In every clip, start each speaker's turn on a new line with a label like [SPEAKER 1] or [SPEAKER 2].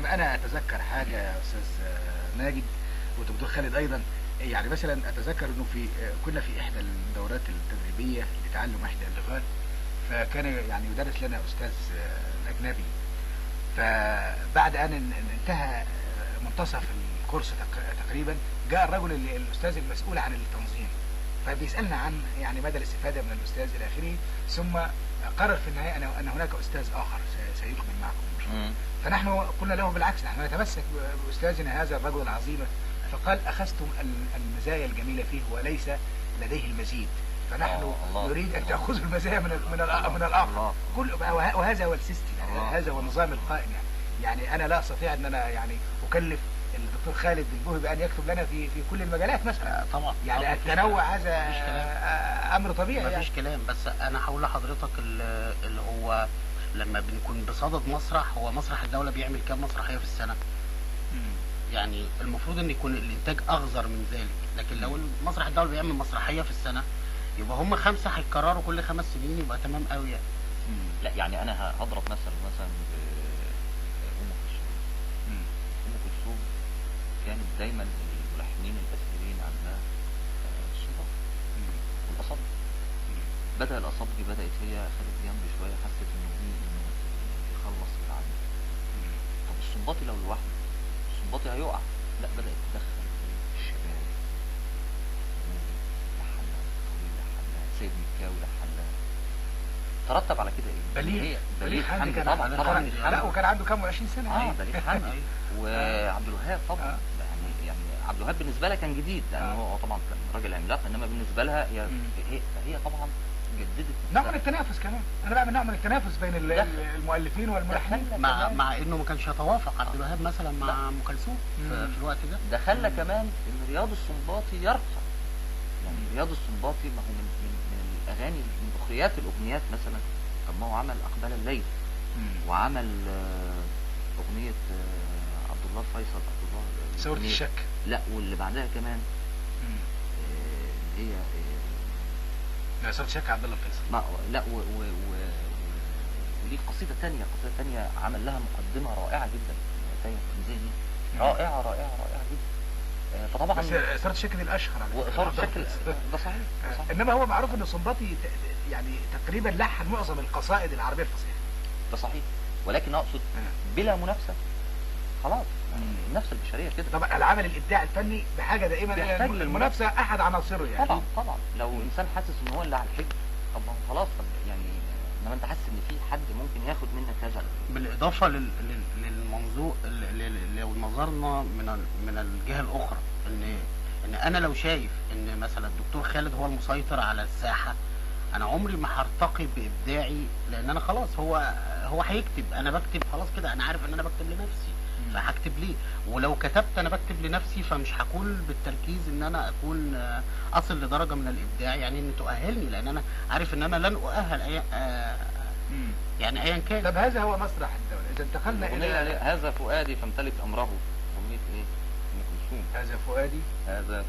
[SPEAKER 1] انا اتذكر حاجه يا استاذ ماجد والدكتور خالد ايضا. يعني مثلا اتذكر انه كنا في احدى الدورات التدريبيه لتعلم احدى اللغات، فكان يعني يدرس لنا استاذ الاجنبي. فبعد ان انتهى منتصف الكورس تقريبا، جاء الرجل الاستاذ المسؤول عن التنظيم، فبيسالنا عن يعني مدى الاستفاده من الاستاذ الى اخره، ثم قرر في النهايه ان هناك استاذ اخر سيكمل معكم. فنحن قلنا له بالعكس، نحن نتمسك باستاذنا هذا الرجل العظيم. فقال اخذتم المزايا الجميله فيه وليس لديه المزيد، فنحن نريد ان تاخذوا المزايا من الاخر. وهذا هو السيستم، يعني هذا هو النظام القائم. يعني انا لا استطيع ان انا يعني اكلف الدكتور خالد البوهي بان يكتب لنا في كل المجالات مثلا.
[SPEAKER 2] طبعا
[SPEAKER 1] يعني
[SPEAKER 2] طبعا
[SPEAKER 1] التنوع هذا امر طبيعي.
[SPEAKER 2] مفيش
[SPEAKER 1] يعني
[SPEAKER 2] كلام. بس انا هقول لحضرتك اللي هو لما بنكون بصدد مسرح، هو مسرح الدوله بيعمل كام مسرحيه في السنه؟ يعني المفروض ان يكون الانتاج اغزر من ذلك، لكن لو مسرح الدوله بيعمل مسرحيه في السنه يبقى هم 5 هيتكرروا كل 5 سنين، يبقى تمام قوي يعني.
[SPEAKER 3] لا يعني انا هضرب مثلا ام كلثوم. ام كلثوم كانت دايما الملحنين الاساسيين عندها الصوت والاصابع. بدا الاصابع بدات هي خدت جنب شويه، حست انه يخلص بالعمل. طب الصنباطي لو لوحده الصنباطي هيقع. لا، بدات تدخل الشباب، لحنها طويل، لحنها سيد مكاوي، لحنها. ترتب على كده ايه؟
[SPEAKER 1] بليغ
[SPEAKER 3] حمدي
[SPEAKER 1] طبعا. لا وكان عنده كام 20 سنه.
[SPEAKER 3] بليغ حمدي وعبد الوهاب طبعا. يعني عبد الوهاب بالنسبه لها كان جديد، لانه هو طبعا كان راجل عملاق، انما بالنسبه لها هي طبعا جددت
[SPEAKER 1] نوع من التنافس كمان. انا بعمل نوع من التنافس بين المؤلفين والملحنين،
[SPEAKER 2] مع انه ما كانش يتوافق عبد الوهاب مثلا مع ام كلثوم في الوقت ده.
[SPEAKER 3] ده خلى كمان ان رياض السنباطي يرقى. يعني رياض السنباطي ما هو من الاغاني، من اخريات الاغنيات مثلا. طب ما هو عمل اقبال الليل، وعمل اغنيه عبد الله الفيصل، عبد الله
[SPEAKER 1] ثورة الشك.
[SPEAKER 3] لا، واللي بعدها كمان هي
[SPEAKER 1] لا، ثورة الشك عبد الله الفيصل.
[SPEAKER 3] لا وليه قصيده ثانيه عمل لها مقدمه رائعه جدا. ذهني رائعه رائعه رائعه جدا. فطبعا
[SPEAKER 1] بس ثورة الشك دي الاشهر على
[SPEAKER 3] ثورة الشك ده صحيح.
[SPEAKER 1] انما هو معروف ان صنباطي يعني تقريبا لحن معظم القصائد العربيه الفصيحه.
[SPEAKER 3] ده صحيح، ولكن اقصد بلا منافسه. خلاص، النفس البشريه كده.
[SPEAKER 1] طبعا العمل الابداع الفني بحاجه دائما الى المنافسه، احد عناصره يعني.
[SPEAKER 3] طبعا لو انسان حاسس ان هو اللي على الحج، طب ما هو خلاص. طب يعني انما انت حاسس ان في حد ممكن ياخد منك هذا.
[SPEAKER 2] بالاضافه للمنظور، لو نظرنا من الجهه الاخرى، ان انا لو شايف ان مثلا الدكتور خالد هو المسيطر على الساحه، انا عمري ما هرتقي بابداعي، لان انا خلاص هو هيكتب، انا بكتب خلاص كده، انا عارف ان انا بكتب لنفسي، فهكتب ليه؟ ولو كتبت انا بكتب لنفسي، فمش هكون بالتركيز ان انا اكون اصل لدرجه من الابداع، يعني ان تؤهلني، لان انا عارف ان انا لن اؤهل يعني ايا كان.
[SPEAKER 1] طب هذا هو مسرح الدوله. اذا انتقلنا الى
[SPEAKER 3] هذا فؤادي فامتلك امره. اغنيه ايه؟ ام كلثوم.
[SPEAKER 1] هذا فؤادي
[SPEAKER 3] فامتلك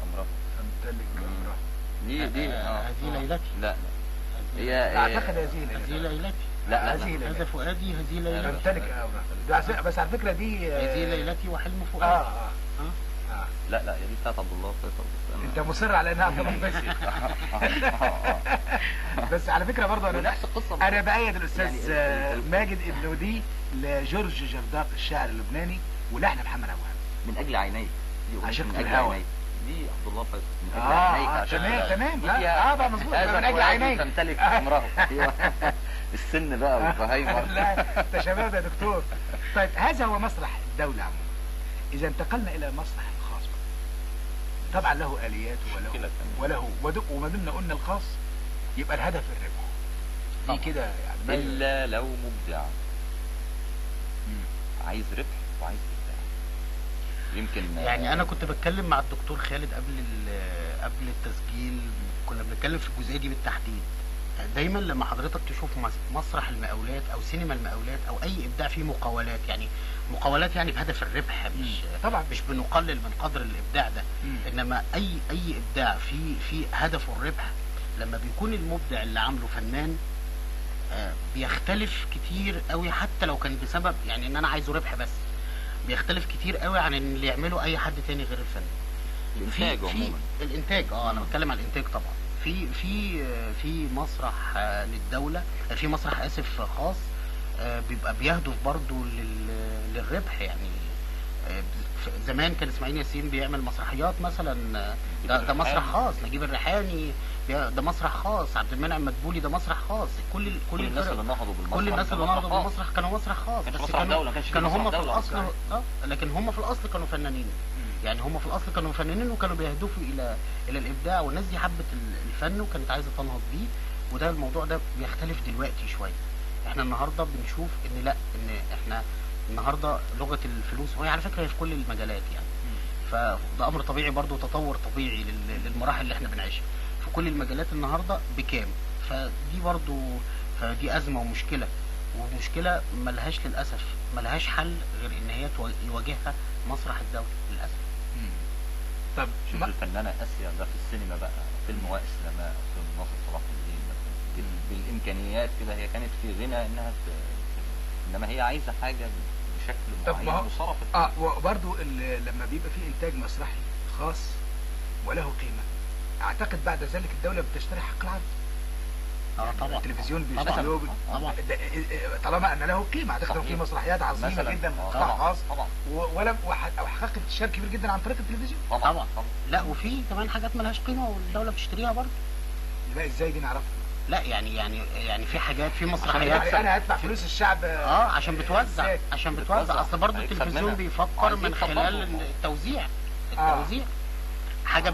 [SPEAKER 3] امره.
[SPEAKER 1] فامتلك امره.
[SPEAKER 3] دي
[SPEAKER 2] هذه ليلتي.
[SPEAKER 3] لا هي
[SPEAKER 1] اعتقد هذه
[SPEAKER 2] ليلتي.
[SPEAKER 3] لا
[SPEAKER 2] هذا فؤادي، هذه ليلتي.
[SPEAKER 1] فامتلك امره. بس على فكره دي
[SPEAKER 2] هذه ليلتي وحلم فؤادي.
[SPEAKER 3] لا دي بتاعت عبد الله فيصل.
[SPEAKER 1] انت مصر على انها عبد الله فيصل. بس على فكره برضه انا
[SPEAKER 3] نفس القصه.
[SPEAKER 1] انا بايد الاستاذ ماجد انه دي لجورج جرداق الشاعر اللبناني، ولحن محمد ابو وهاب.
[SPEAKER 3] من اجل عينيك.
[SPEAKER 1] عشقت الهوى.
[SPEAKER 3] دي عبد الله فيصل. من اجل عينيك.
[SPEAKER 1] تمام. لا بقى مظبوط. من اجل عينيك
[SPEAKER 3] تمتلك امره. السن بقى والفهايمر.
[SPEAKER 1] لا انت شباب يا دكتور. طيب هذا هو مسرح الدوله عموما. اذا انتقلنا الى المسرح الخاص، طبعا له اليات وله وما دمنا قلنا الخاص يبقى الهدف الربح. دي كده يعني
[SPEAKER 3] الا لو مبدع. عايز ربح وعايز ابداع. يمكن
[SPEAKER 2] يعني انا كنت بتكلم مع الدكتور خالد قبل التسجيل، كنا بنتكلم في الجزئيه دي بالتحديد. دايما لما حضرتك تشوف مسرح المقاولات او سينما المقاولات او اي ابداع فيه مقاولات، يعني مقاولات يعني بهدف الربح،
[SPEAKER 1] طبعا
[SPEAKER 2] مش بنقلل من قدر الابداع ده، انما اي ابداع في هدفه الربح، لما بيكون المبدع اللي عامله فنان بيختلف كتير قوي، حتى لو كان بسبب يعني ان انا عايزه ربح بس، بيختلف كتير قوي عن اللي يعمله اي حد تاني غير الفن.
[SPEAKER 3] الانتاج عموما.
[SPEAKER 2] الانتاج انا بتكلم عن الانتاج طبعا. في مسرح للدوله، في مسرح اسف خاص بيبقى بيهدف برضو للربح يعني. زمان كان اسماعيل ياسين بيعمل مسرحيات مثلا، ده مسرح خاص. نجيب الريحاني ده مسرح خاص. عبد المنعم مدبولي ده مسرح خاص. كل
[SPEAKER 3] الناس اللي نهضوا بالمسرح،
[SPEAKER 2] كل الناس اللي نهضوا بالمسرح كانوا مسرح خاص، بس كانوا هم في الاصل لكن هم في الاصل كانوا فنانين. يعني هم في الاصل كانوا فنانين وكانوا بيهدفوا الى الابداع، والناس دي حبت الفن وكانت عايزه تنهض بيه. وده الموضوع ده بيختلف دلوقتي شويه. احنا النهارده بنشوف ان لا، ان احنا النهارده لغه الفلوس، وهي على فكره هي في كل المجالات يعني. فده امر طبيعي برضو، تطور طبيعي للمراحل اللي احنا بنعيشها في كل المجالات النهارده بكام. فدي برضو فدي ازمه ومشكله، ومشكله ملهاش للاسف ملهاش حل غير ان هي يواجهها مسرح الدولة للاسف.
[SPEAKER 3] طب شوف الفنانه اسيا ده في السينما بقى، فيلم وائس لماء، فيلم ناصر صلاح الدين مثلا، بالامكانيات كده هي كانت في غنى انها انما هي عايزه حاجه بشكل معين وصرفت.
[SPEAKER 1] وبرضه لما بيبقى في انتاج مسرحي خاص وله قيمه، اعتقد بعد ذلك الدوله بتشتري حق العرض.
[SPEAKER 2] طبعا
[SPEAKER 1] التلفزيون بيشتري طالما ان له قيمه. اعتقد في مسرحيات عظيمه جدا قطاع خاص ولا وحققت انتشار كبير جدا عن طريق التلفزيون.
[SPEAKER 2] طبعا. لا وفي كمان حاجات مالهاش قيمه والدوله بتشتريها برضه.
[SPEAKER 1] لا ازاي دي نعرفها؟
[SPEAKER 2] لا يعني في حاجات، في مسرحيات
[SPEAKER 1] يعني انا هدفع فلوس الشعب
[SPEAKER 2] عشان بتوزع اصل برضه التلفزيون بيفكر من خلال التوزيع. حاجه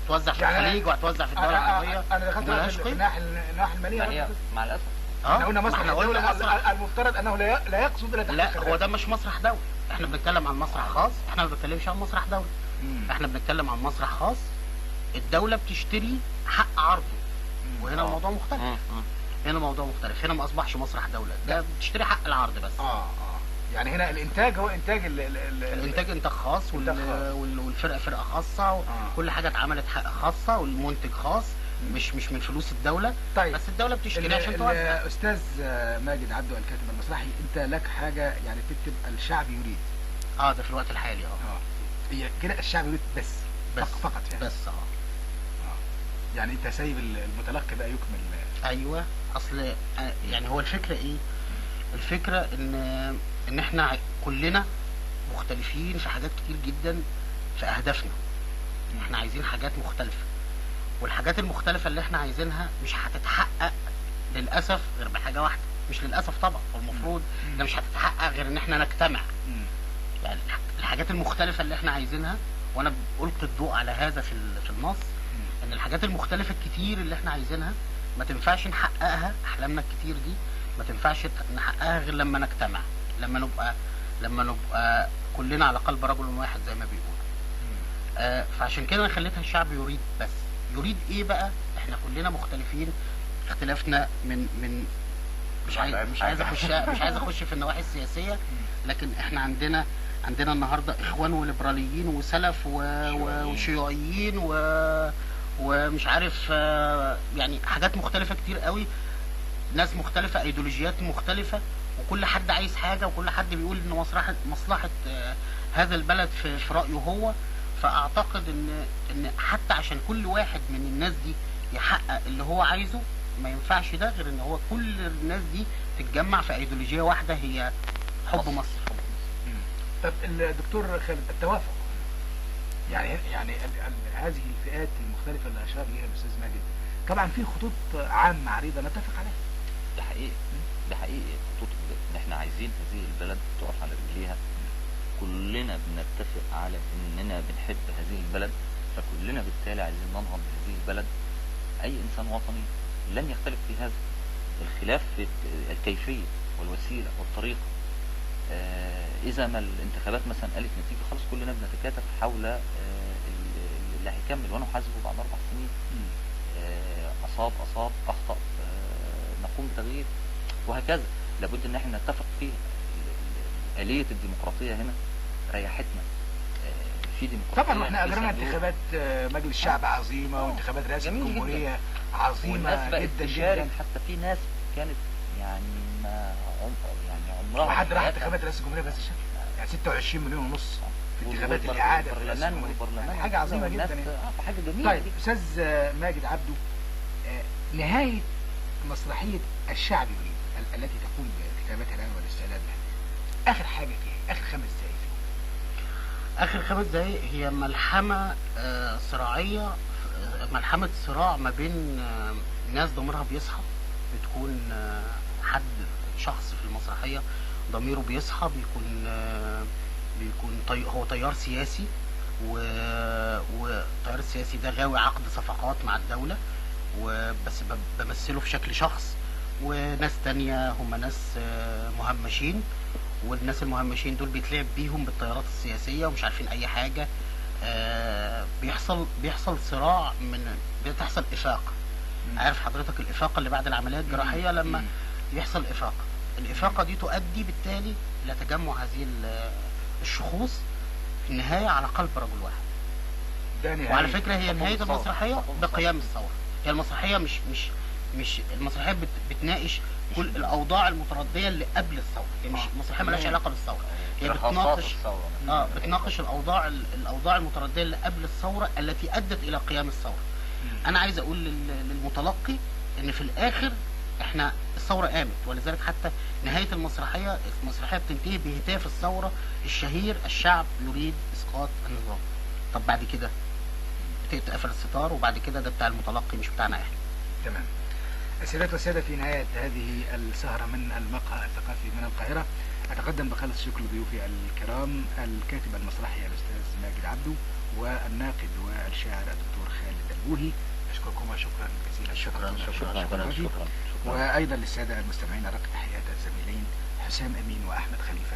[SPEAKER 2] هتوزع في الخليج وهتوزع في الدول العربيه.
[SPEAKER 1] انا دخلت في الناحيه الماليه
[SPEAKER 3] مع الاسف.
[SPEAKER 1] احنا قلنا مسرح الدوله المفترض انه لا يقصد الى
[SPEAKER 2] لا هو ده مش مسرح دولي. احنا بنتكلم عن مسرح خاص، احنا ما بنتكلمش عن مسرح دولي. احنا بنتكلم عن مسرح خاص الدوله بتشتري حق عرضه، وهنا الموضوع مختلف. هنا ما اصبحش مسرح دوله، ده بتشتري حق العرض بس.
[SPEAKER 1] يعني هنا الانتاج هو انتاج
[SPEAKER 2] الانتاج انتاج خاص، والفرقه فرقه خاصه، وكل حاجه اتعملت حق خاصه، والمنتج خاص، مش من فلوس الدوله.
[SPEAKER 1] طيب.
[SPEAKER 2] بس الدوله بتشتري عشان توزع.
[SPEAKER 1] استاذ ماجد عبده الكاتب المسرحي، انت لك حاجه يعني تكتب الشعب يريد.
[SPEAKER 2] ده في الوقت الحالي.
[SPEAKER 1] هي كده الشعب يريد بس فقط يعني.
[SPEAKER 2] بس
[SPEAKER 1] يعني انت سايب المتلقي بقى يكمل.
[SPEAKER 2] ايوه. اصل يعني هو الفكره ايه؟ الفكره ان احنا كلنا مختلفين في حاجات كتير جدا في اهدافنا. احنا عايزين حاجات مختلفه، والحاجات المختلفه اللي احنا عايزينها مش هتتحقق للاسف غير بحاجه واحده. مش للاسف طبعا، والمفروض ده مش هتتحقق غير ان احنا نجتمع. يعني الحاجات المختلفه اللي احنا عايزينها، وانا قلت الضوء على هذا في النص، ان الحاجات المختلفه الكتير اللي احنا عايزينها ما تنفعش نحققها. احلامنا الكتير دي ما تنفعش نحققها غير لما نجتمع، لما نبقى كلنا على قلب رجل واحد زي ما بيقولوا. فعشان كده انا خليتها الشعب يريد بس. يريد ايه بقى؟ احنا كلنا مختلفين، اختلافنا من مش عايز اخش في النواحي السياسيه، لكن احنا عندنا النهارده اخوان وليبراليين وسلف وشيوعيين ومش عارف يعني حاجات مختلفه كتير قوي، ناس مختلفه، ايديولوجيات مختلفه، وكل حد عايز حاجه، وكل حد بيقول ان مصلحه هذا البلد في رايه هو. فاعتقد ان حتى عشان كل واحد من الناس دي يحقق اللي هو عايزه، ما ينفعش ده غير ان هو كل الناس دي تتجمع في ايديولوجيه واحده هي حب مصر.
[SPEAKER 1] طب الدكتور خالد، التوافق يعني هذه الفئات المختلفه اللي اشار اليها الاستاذ ماجد، طبعا في خطوط عامه عريضه نتفق عليها.
[SPEAKER 3] ده حقيقي خطوط ان احنا عايزين هذه البلد تقف على رجليها. كلنا بنتفق على اننا بنحب هذه البلد، فكلنا بالتالي عايزين ننهض بهذه البلد. اي انسان وطني لن يختلف في هذا. الخلاف في الكيفيه والوسيله والطريقه. اذا ما الانتخابات مثلا قالت نتيجه، خلاص كلنا بنتكاتف حول اللي هيكمل ونحاسبه بعد 4 سنين. اصاب اخطا، نقوم بتغيير، وهكذا. لابد ان احنا نتفق فيها. آلية الديمقراطية هنا ريحتنا. في ديمقراطية
[SPEAKER 1] طبعا، واحنا اجرنا انتخابات مجلس الشعب عظيمة، وانتخابات رئاسة الجمهورية عظيمة جدا
[SPEAKER 3] جدا. حتى في ناس كانت يعني ما يعني عمرها
[SPEAKER 1] وحد
[SPEAKER 3] في
[SPEAKER 1] راح
[SPEAKER 3] حياتها.
[SPEAKER 1] انتخابات رئاسة الجمهورية بهذا الشكل، يعني 26 مليون ونص في انتخابات
[SPEAKER 3] والبر-
[SPEAKER 1] الإعادة في رئاسة
[SPEAKER 3] والبرلمان
[SPEAKER 1] الجمهورية.
[SPEAKER 3] والبرلمان
[SPEAKER 1] حاجة عظيمة
[SPEAKER 3] والناس-
[SPEAKER 1] جدا يعني.
[SPEAKER 3] حاجه جميله
[SPEAKER 1] طيب
[SPEAKER 3] دي.
[SPEAKER 1] أستاذ ماجد عبده، نهاية مسرحية الشعب يريد التي تقوم بكتابتها الآن والاستعداد لها، آخر حاجة فيها، آخر 5 دقايق فيهم.
[SPEAKER 2] اخر 5 دقايق هي ملحمه صراعيه، ملحمه صراع ما بين ناس ضميرها بيصحى، بتكون حد شخص في المسرحيه ضميره بيصحى، بيكون هو تيار سياسي، والتيار السياسي ده غاوي عقد صفقات مع الدوله، وبس بمثله في شكل شخص، وناس تانية هم ناس مهمشين، والناس المهمشين دول بيتلعب بيهم بالتيارات السياسية ومش عارفين أي حاجة. بيحصل صراع، بتحصل إفاقة. عارف حضرتك الإفاقة اللي بعد العملية الجراحية لما يحصل إفاقة، الإفاقة دي تؤدي بالتالي إلى تجمع هذه الشخوص في النهاية على قلب رجل واحد.
[SPEAKER 1] ده نهاية.
[SPEAKER 2] وعلى فكرة هي نهاية
[SPEAKER 3] الثورة.
[SPEAKER 2] المسرحية
[SPEAKER 3] تقوم
[SPEAKER 2] بقيام الثورة. هي المسرحية مش المسرحية بتناقش كل الأوضاع المتردية اللي قبل الثورة، هي مش المسرحية مالهاش علاقة بالثورة، هي بتناقش بتناقش الأوضاع المتردية اللي قبل الثورة التي أدت إلى قيام الثورة. أنا عايز أقول للمتلقي إن في الآخر إحنا الثورة قامت، ولذلك حتى نهاية المسرحية بتنتهي بهتاف الثورة الشهير: الشعب يريد إسقاط النظام. طب بعد كده تقفل الستار، وبعد كده ده بتاع المتلقي مش بتاعنا احنا.
[SPEAKER 1] تمام. السيدات والسادة، في نهاية هذه السهرة من المقهى الثقافي من القاهرة، أتقدم بخالص الشكر لضيوفي الكرام، الكاتب المسرحي الأستاذ ماجد عبده، والناقد والشاعر الدكتور خالد البوهي. أشكركم شكرا جزيلا.
[SPEAKER 3] شكرا.
[SPEAKER 1] وأيضا للسادة المستمعين أرق تحيات الزميلين حسام أمين وأحمد خليفة.